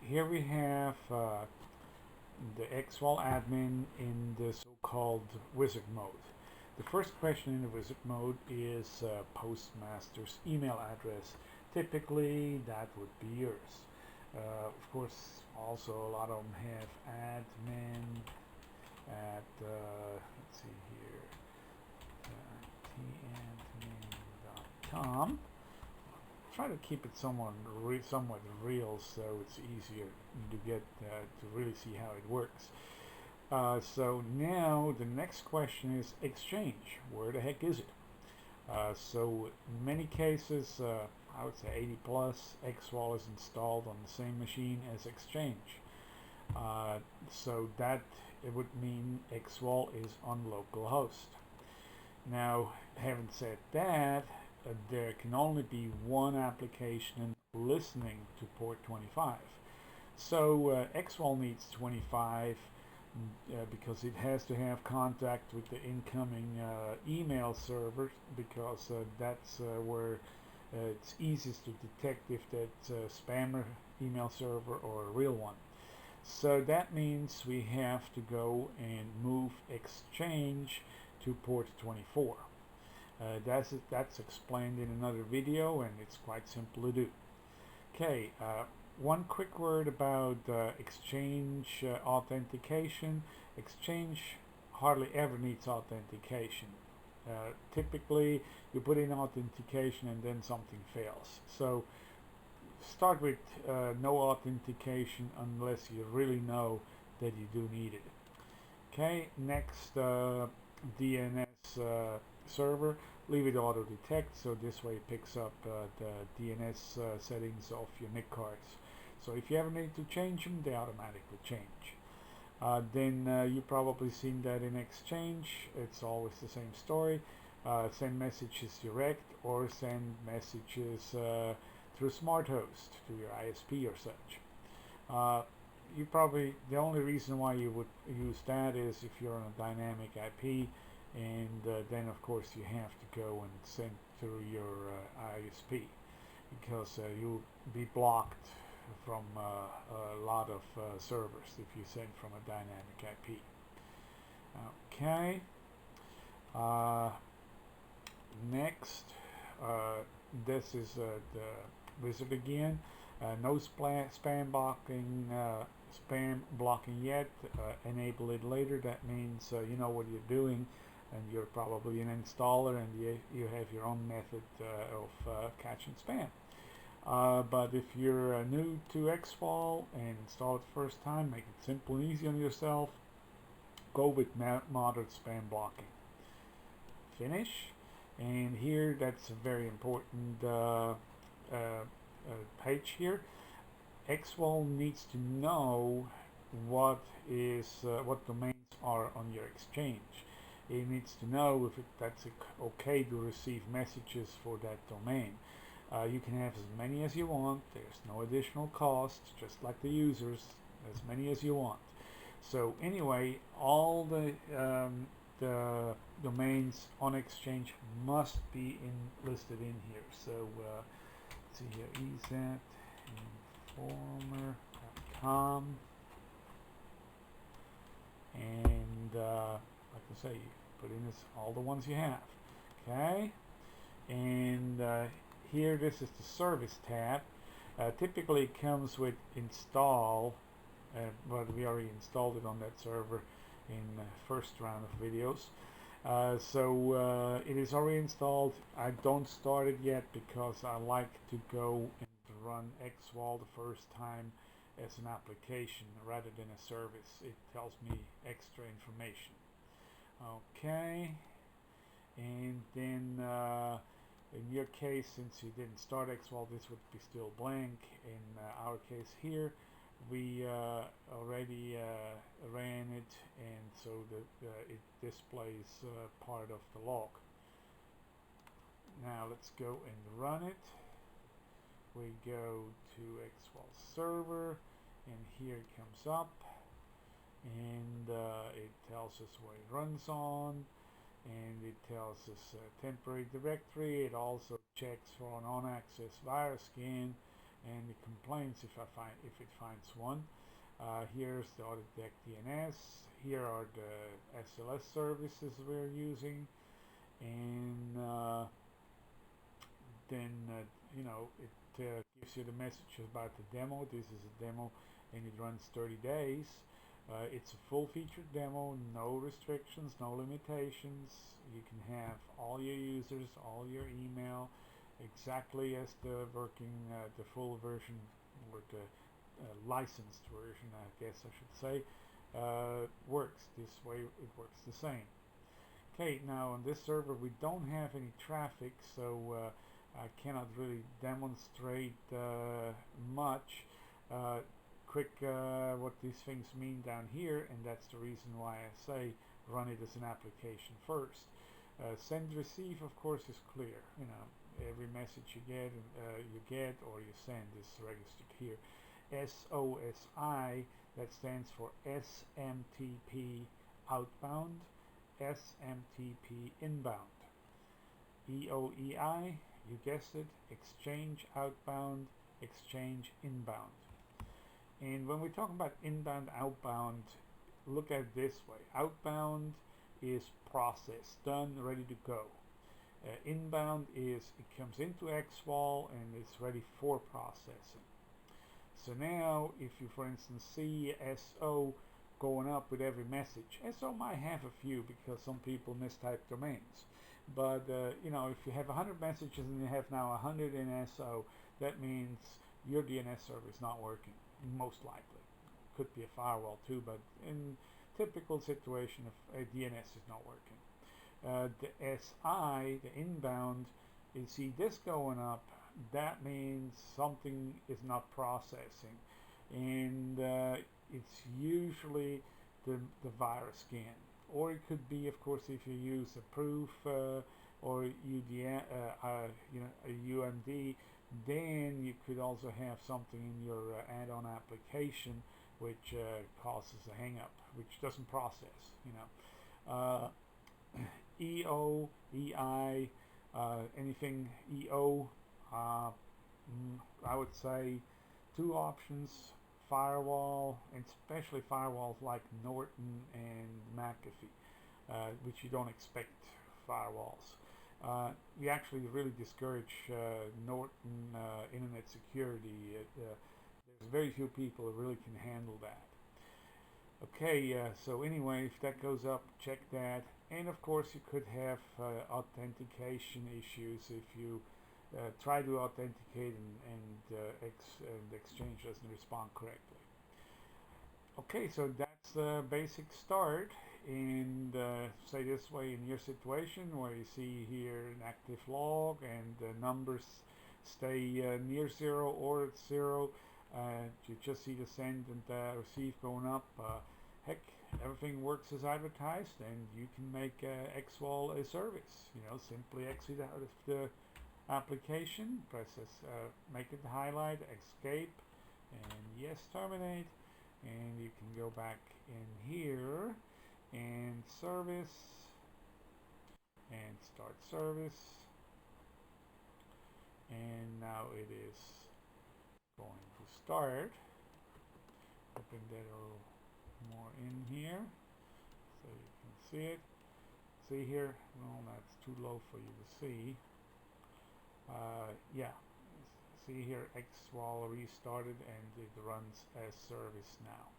here we have the XWall admin in the so-called wizard mode. The first question in the wizard mode is postmaster's email address. Typically, that would be yours. Of course, also a lot of them have admin at, let's see here, tadmin.com. Try to keep it somewhat real so it's easier to get to really see how it works. So now the next question is exchange. Where the heck is it? So in many cases, I would say 80 plus, XWall is installed on the same machine as exchange. So that it would mean XWall is on localhost. Now, having said that, there can only be one application listening to port 25. So XWall needs 25 because it has to have contact with the incoming email server, because that's where it's easiest to detect if that's a spammer email server or a real one. So that means we have to go and move exchange to port 24. That's explained in another video, and it's quite simple to do. Okay, one quick word about exchange authentication. Exchange hardly ever needs authentication. Typically, you put in authentication and then something fails. So start with no authentication unless you really know that you do need it. Okay, next, DNS server, leave it auto detect, so this way it picks up the DNS settings of your NIC cards. So if you ever need to change them, they automatically change. Then you've probably seen that in Exchange. It's always the same story. Send messages direct or send messages through SmartHost to your ISP or such. You probably, the only reason why you would use that is if you're on a dynamic IP, and then of course you have to go and send through your ISP, because you'll be blocked from a lot of servers if you send from a dynamic IP. Okay. Next, this is the wizard again. No spam blocking yet. Enable it later. That means you know what you're doing, and you're probably an installer, and you have your own method of catching spam. But if you're new to XWall and install it the first time, make it simple and easy on yourself. Go with moderate spam blocking. Finish. And here, that's a very important page here. XWall needs to know what domains are on your exchange. It needs to know if that's okay to receive messages for that domain. You can have as many as you want. There's no additional cost, just like the users, as many as you want. So anyway, all the domains on Exchange must be listed in here. So let's see here, ezatinformer.com, and like I say, you put in all the ones you have. Okay, and here, this is the service tab. Typically it comes with install, but we already installed it on that server in the first round of videos. So it is already installed. I don't start it yet because I like to go and run XWall the first time as an application rather than a service. It tells me extra information. Okay, and then in your case, since you didn't start XWall, this would be still blank. In our case here, we already ran it, and so it displays part of the log. Now let's go and run it. We go to XWall server, and here it comes up, and it tells us what it runs on, and it tells us temporary directory. It also checks for an on-access virus scan, and it complains if it finds one. Here's the AutoDeck DNS. Here are the SLS services we're using, and then it gives you the message about the demo. This is a demo, and it runs 30 days. It's a full-featured demo, no restrictions, no limitations. You can have all your users, all your email, exactly as the the full version, or the licensed version, I guess I should say, works. This way it works the same. Okay, now on this server we don't have any traffic, so I cannot really demonstrate much. Quick, what these things mean down here, and that's the reason why I say run it as an application first. Send receive, of course, is clear. Every message you get or you send is registered here. SOSI, that stands for SMTP outbound, SMTP inbound. EOEI, you guessed it, exchange outbound, exchange inbound. And when we talk about inbound, outbound, look at it this way. Outbound is processed, done, ready to go. Inbound is it comes into XWall and it's ready for processing. So now if you, for instance, see SO going up with every message, SO might have a few because some people mistype domains. But if you have 100 messages and you have now 100 in SO, that means your DNS server is not working, most likely. Could be a firewall too, but in typical situation, if a DNS is not working. The SI, the inbound, you see this going up, that means something is not processing, and it's usually the virus scan, or it could be, of course, if you use a proof or a UMD, then you could also have something in your add-on application which causes a hang-up, which doesn't process. EO, EI, anything EO, I would say two options: firewall, and especially firewalls like Norton and McAfee, which you don't expect firewalls. We actually really discourage Norton internet security. There's very few people who really can handle that. Okay, so anyway, if that goes up, check that. And of course, you could have authentication issues if you try to authenticate and Exchange doesn't respond correctly. Okay, so that's the basic start. And say this way, in your situation where you see here an active log and the numbers stay near zero or at zero, you just see the send and receive going up. Heck, everything works as advertised, and you can make XWall a service. Simply exit out of the application, press this, make it highlight, escape, and yes, terminate, and you can go back in here and service and start service, and now it is going to start. Open that a little more in here so you can see it. See here? Well, that's too low for you to see. Yeah, see here, XWall restarted and it runs as service now.